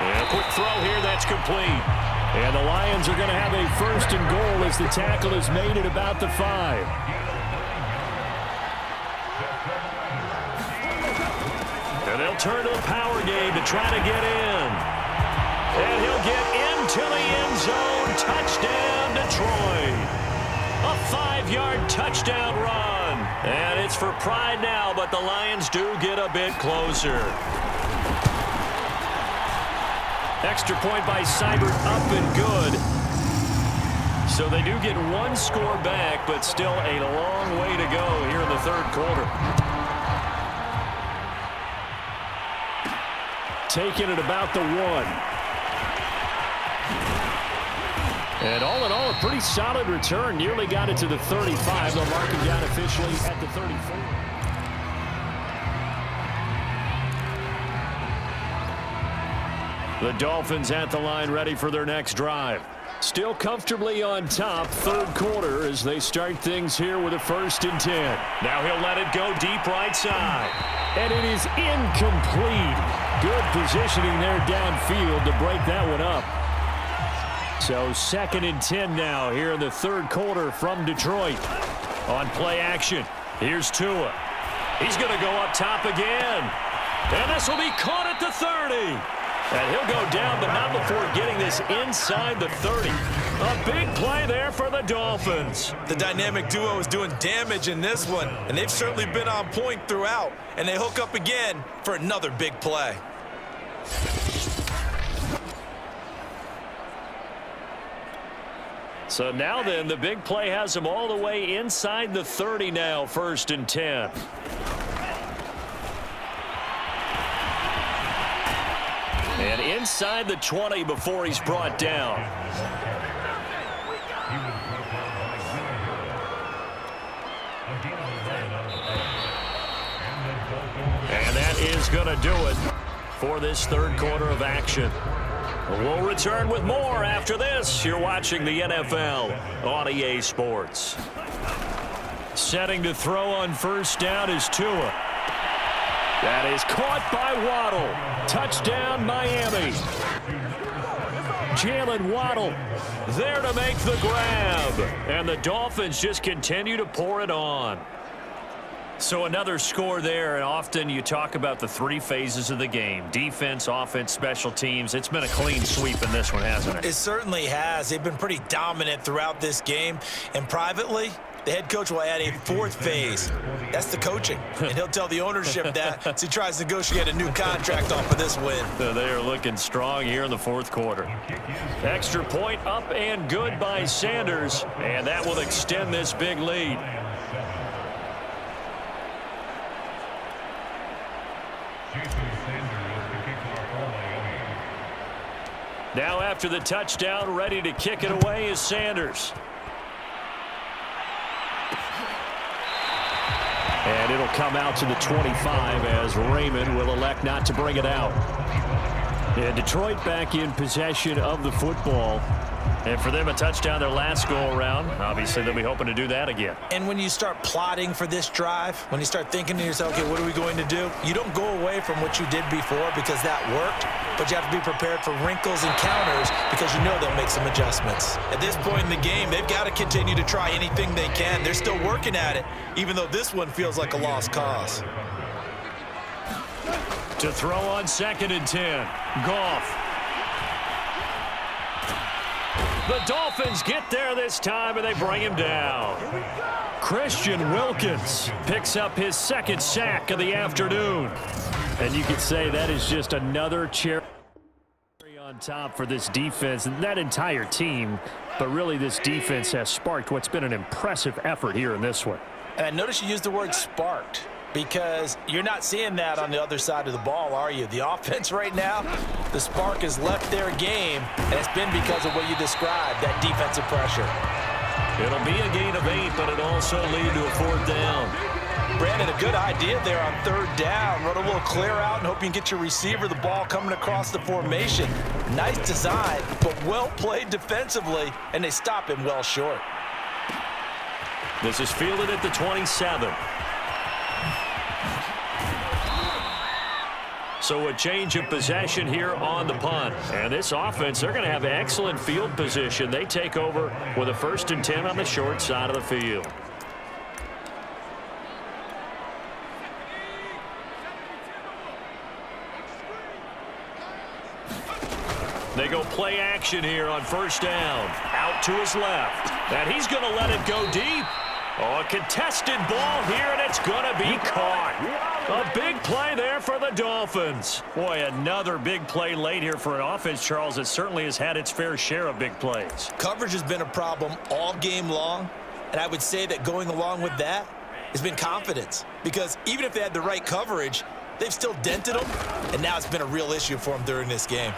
And a quick throw here that's complete. And the Lions are going to have a first and goal as the tackle is made at about the 5. And they'll turn to the power game to try to get in. And he'll get into the end zone. Touchdown, Detroit. A 5-yard touchdown run. And it's for pride now, but the Lions do get a bit closer. Extra point by Seibert up and good. So they do get one score back, but still a long way to go here in the third quarter. Taking it about the 1. And all in all, a pretty solid return. Nearly got it to the 35. They'll mark him down officially at the 34. The Dolphins at the line ready for their next drive. Still comfortably on top, third quarter as they start things here with a 1st and 10. Now he'll let it go deep right side. And it is incomplete. Good positioning there downfield to break that one up. So 2nd and 10 now here in the third quarter from Detroit. On play action, here's Tua. He's going to go up top again. And this will be caught at the 30. And he'll go down, but not before getting this inside the 30. A big play there for the Dolphins. The dynamic duo is doing damage in this one, and they've certainly been on point throughout. And they hook up again for another big play. So now then, the big play has them all the way inside the 30 now, 1st and 10. And inside the 20 before he's brought down. And that is going to do it for this third quarter of action. We'll return with more after this. You're watching the NFL on EA Sports. Setting to throw on 1st down is Tua. That is caught by Waddle. Touchdown, Miami. Jalen Waddle there to make the grab. And the Dolphins just continue to pour it on. So another score there, and often you talk about the 3 phases of the game. Defense, offense, special teams. It's been a clean sweep in this one, hasn't it? It certainly has. They've been pretty dominant throughout this game. And privately, the head coach will add a 4th phase. That's the coaching. And he'll tell the ownership that as he tries to negotiate a new contract off of this win. So they are looking strong here in the 4th quarter. Extra point up and good by Sanders. And that will extend this big lead. Now after the touchdown, ready to kick it away is Sanders. And it'll come out to the 25 as Raymond will elect not to bring it out. And Detroit back in possession of the football. And for them, a touchdown their last go-around. Obviously, they'll be hoping to do that again. And when you start plotting for this drive, when you start thinking to yourself, okay, what are we going to do? You don't go away from what you did before because that worked, but you have to be prepared for wrinkles and counters because you know they'll make some adjustments. At this point in the game, they've got to continue to try anything they can. They're still working at it, even though this one feels like a lost cause. To throw on 2nd and 10, Goff. The Dolphins get there this time, and they bring him down. Christian Wilkins picks up his 2nd sack of the afternoon. And you could say that is just another cherry on top for this defense and that entire team. But really, this defense has sparked what's been an impressive effort here in this one. And I noticed you used the word sparked, because you're not seeing that on the other side of the ball, are you? The offense right now, the spark has left their game, and it's been because of what you described, that defensive pressure. It'll be a gain of 8, but it'll also lead to a 4th down. Brandon, a good idea there on 3rd down. Run a little clear out and hope you can get your receiver the ball coming across the formation. Nice design, but well played defensively, and they stop him well short. This is fielded at the 27. So a change of possession here on the punt. And this offense, they're going to have excellent field position. They take over with a 1st and 10 on the short side of the field. They go play action here on 1st down. Out to his left. And he's going to let it go deep. Oh, a contested ball here, and it's going to be caught. A big play there for the Dolphins. Boy, another big play late here for an offense, Charles, that certainly has had its fair share of big plays. Coverage has been a problem all game long, and I would say that going along with that has been confidence. Because even if they had the right coverage, they've still dented them, and now it's been a real issue for them during this game.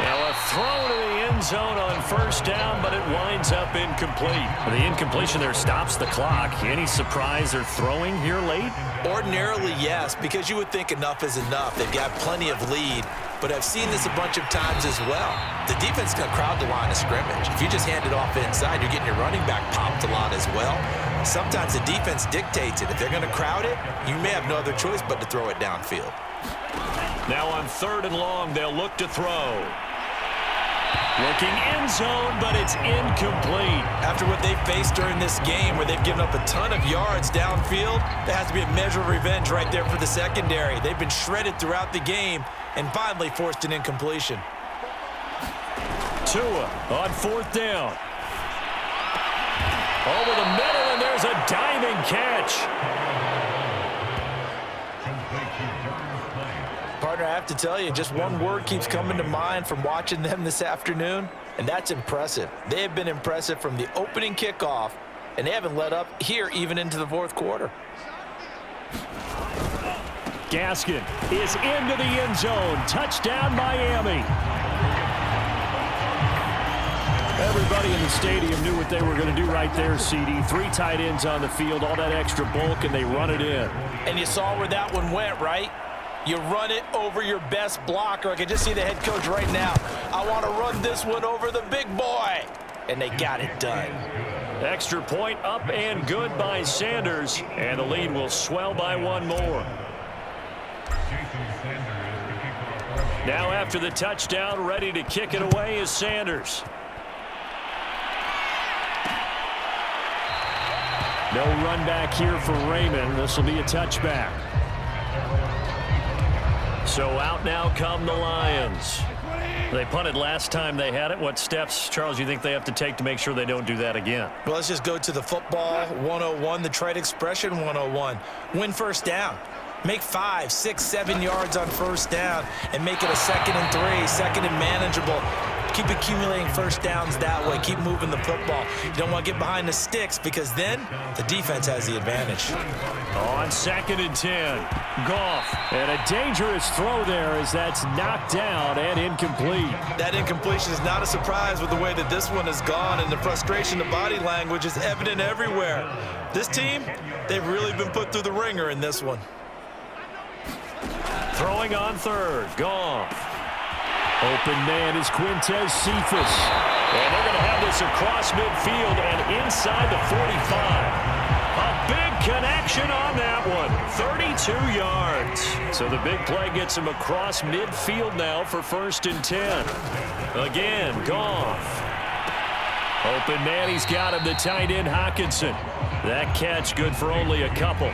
Now a throw to the end zone on 1st down, but it winds up incomplete. The incompletion there stops the clock. Any surprise they're throwing here late? Ordinarily, yes, because you would think enough is enough. They've got plenty of lead, but I've seen this a bunch of times as well. The defense can crowd the line of scrimmage. If you just hand it off inside, you're getting your running back popped a lot as well. Sometimes the defense dictates it. If they're going to crowd it, you may have no other choice but to throw it downfield. Now on 3rd and long, they'll look to throw. Looking end zone, but it's incomplete. After what they faced during this game where they've given up a ton of yards downfield, there has to be a measure of revenge right there for the secondary. They've been shredded throughout the game and finally forced an incompletion. Tua on 4th down. Over the middle, and there's a diving catch. Partner, I have to tell you, just one word keeps coming to mind from watching them this afternoon, and that's impressive. They have been impressive from the opening kickoff, and they haven't let up here even into the 4th quarter. Gaskin is into the end zone. Touchdown, Miami. Everybody in the stadium knew what they were going to do right there, CD. 3 tight ends on the field, all that extra bulk, and they run it in. And you saw where that one went, right? You run it over your best blocker. I can just see the head coach right now. I want to run this one over the big boy. And they got it done. Extra point up and good by Sanders. And the lead will swell by 1 more. Now after the touchdown, ready to kick it away is Sanders. No run back here for Raymond. This will be a touchback. So out now come the Lions. They punted last time they had it. What steps, Charles, you think they have to take to make sure they don't do that again? Well, let's just go to the football 101, the trade expression 101. Win 1st down. Make 5, 6, 7 yards on 1st down and make it a 2nd and 3, 2nd and manageable. Keep accumulating 1st downs that way. Keep moving the football. You don't want to get behind the sticks because then the defense has the advantage. On 2nd and 10, Goff. And a dangerous throw there as that's knocked down and incomplete. That incompletion is not a surprise with the way that this one has gone, and the frustration, the body language is evident everywhere. This team, they've really been put through the ringer in this one. Throwing on 3rd, Goff. Open man is Quintez Cephas. And they're going to have this across midfield and inside the 45. A big connection on that one. 32 yards. So the big play gets him across midfield now for 1st and 10. Again, Goff. Open man, he's got him, the tight end, Hockenson. That catch good for only a couple.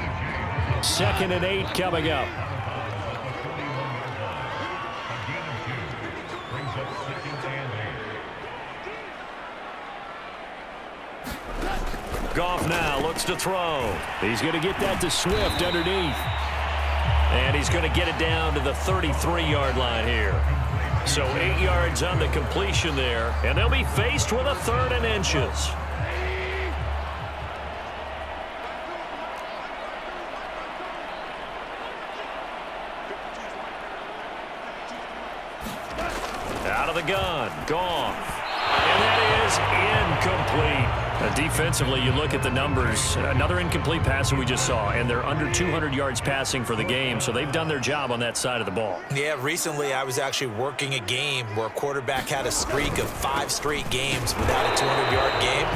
2nd and 8 coming up. Goff now looks to throw. He's going to get that to Swift underneath. And he's going to get it down to the 33-yard line here. So 8 yards on the completion there. And they'll be faced with a 3rd and inches. Out of the gun. Goff. And that is incomplete. Defensively, you look at the numbers. Another incomplete pass that we just saw, and they're under 200 yards passing for the game, so they've done their job on that side of the ball. Yeah, recently I was actually working a game where a quarterback had a streak of 5 straight games without a 200-yard game,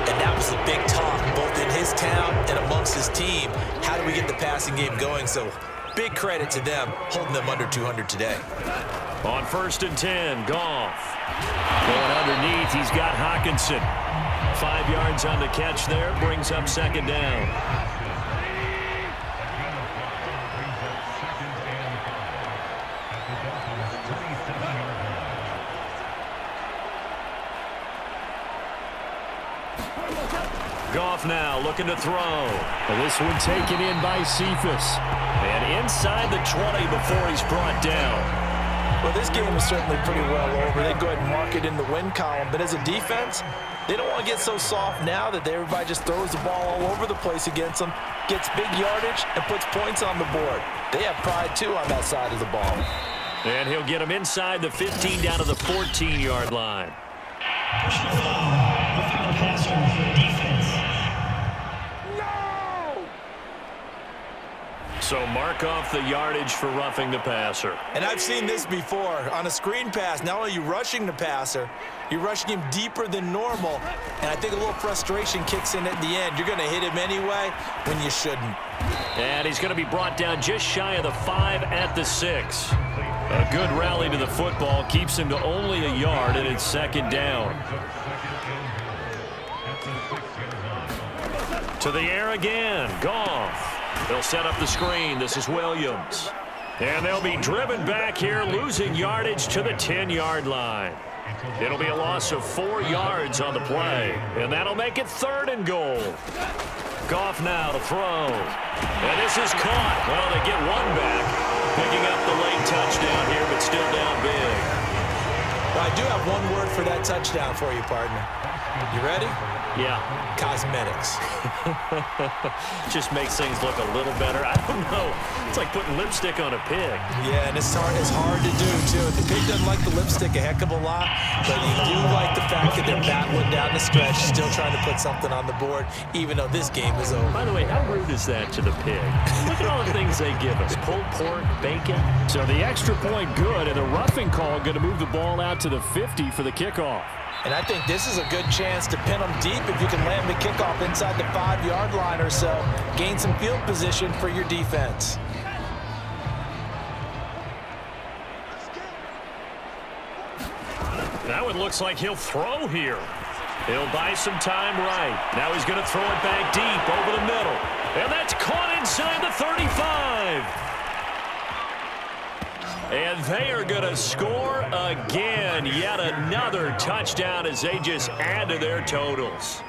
and that was the big talk, both in his town and amongst his team. How do we get the passing game going? So Big credit to them holding them under 200 today. On 1st and 10, Goff. Going underneath, he's got Hockenson. 5 yards on the catch there, brings up 2nd down. Goff now looking to throw. Well, this one taken in by Cephas. And inside the 20 before he's brought down. Well, this game is certainly pretty well over. They go ahead and mark it in the win column. But as a defense, they don't want to get so soft now that everybody just throws the ball all over the place against them, gets big yardage, and puts points on the board. They have pride, too, on that side of the ball. And he'll get him inside the 15 down to the 14-yard line. Personal foul. The final passer for defense. So mark off the yardage for roughing the passer. And I've seen this before. On a screen pass, not only are you rushing the passer, you're rushing him deeper than normal. And I think a little frustration kicks in at the end. You're going to hit him anyway when you shouldn't. And he's going to be brought down just shy of the 5 at the 6. A good rally to the football keeps him to only a yard, and it's 2nd down. To the air again, Goff. They'll set up the screen. This is Williams. And they'll be driven back here, losing yardage to the 10-yard line. It'll be a loss of 4 yards on the play, and that'll make it 3rd and goal. Goff now to throw. And this is caught. Well, they get one back, picking up the late touchdown here, but still down big. Well, I do have one word for that touchdown for you, partner. You ready? Yeah. Cosmetics. Just makes things look a little better. I don't know. It's like putting lipstick on a pig. Yeah, and it's hard to do, too. The pig doesn't like the lipstick a heck of a lot, but you do like the fact that they're battling down the stretch, still trying to put something on the board, even though this game is over. By the way, how rude is that to the pig? Look at all the things they give us. Pulled pork, bacon. So the extra point good, and the roughing call going to move the ball out to the 50 for the kickoff. And I think this is a good chance to pin them deep if you can land the kickoff inside the 5-yard line or so. Gain some field position for your defense. That one looks like he'll throw here. He'll buy some time right. Now he's going to throw it back deep over the middle. And that's caught inside the 35. And they are going to score again. Yet another touchdown as they just add to their totals.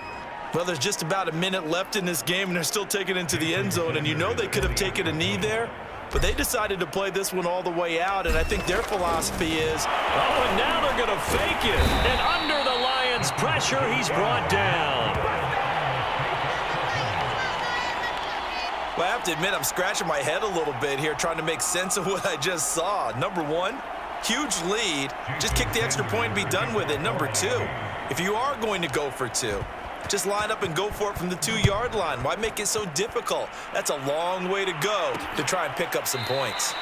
Well, there's just about a minute left in this game, and they're still taking it into the end zone. And you know they could have taken a knee there, but they decided to play this one all the way out. And I think their philosophy is, oh, and now they're going to fake it. And under the Lions' pressure, he's brought down. well, I have to admit, I'm scratching my head a little bit here trying to make sense of what I just saw. Number one, huge lead. Just kick the extra point and be done with it. Number two, if you are going to go for two, just line up and go for it from the 2-yard line. Why make it so difficult? That's a long way to go to try and pick up some points.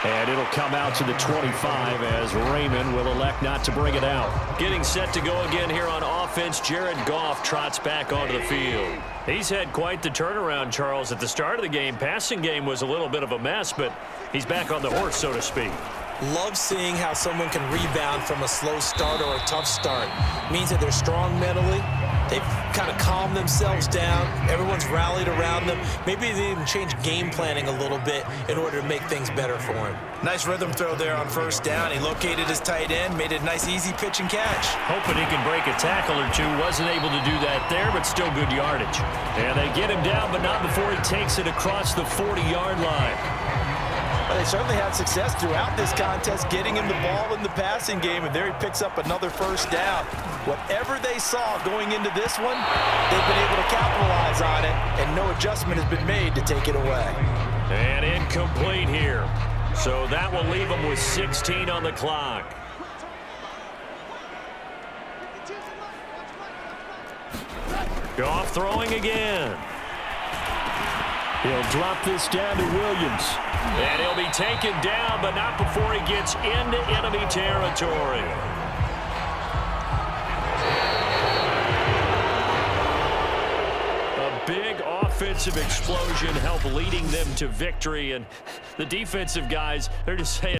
And it'll come out to the 25 as Raymond will elect not to bring it out. Getting set to go again here on offense, Jared Goff trots back onto the field. He's had quite the turnaround, Charles. At the start of the game, passing game was a little bit of a mess, but he's back on the horse, so to speak. Love seeing how someone can rebound from a slow start or a tough start. Means that they're strong mentally. They've kind of calmed themselves down. Everyone's rallied around them. Maybe they even changed game planning a little bit in order to make things better for him. Nice rhythm throw there on first down. He located his tight end, made it a nice, easy pitch and catch. Hoping he can break a tackle or two. Wasn't able to do that there, but still good yardage. And they get him down, but not before he takes it across the 40-yard line. Well, they certainly had success throughout this contest, getting him the ball in the passing game, and there he picks up another first down. Whatever they saw going into this one, they've been able to capitalize on it, and no adjustment has been made to take it away. And incomplete here. So that will leave them with 16 on the clock. Goff throwing again. He'll drop this down to Williams. And he'll be taken down, but not before he gets into enemy territory. A big offensive explosion help leading them to victory. And the defensive guys, they're just saying,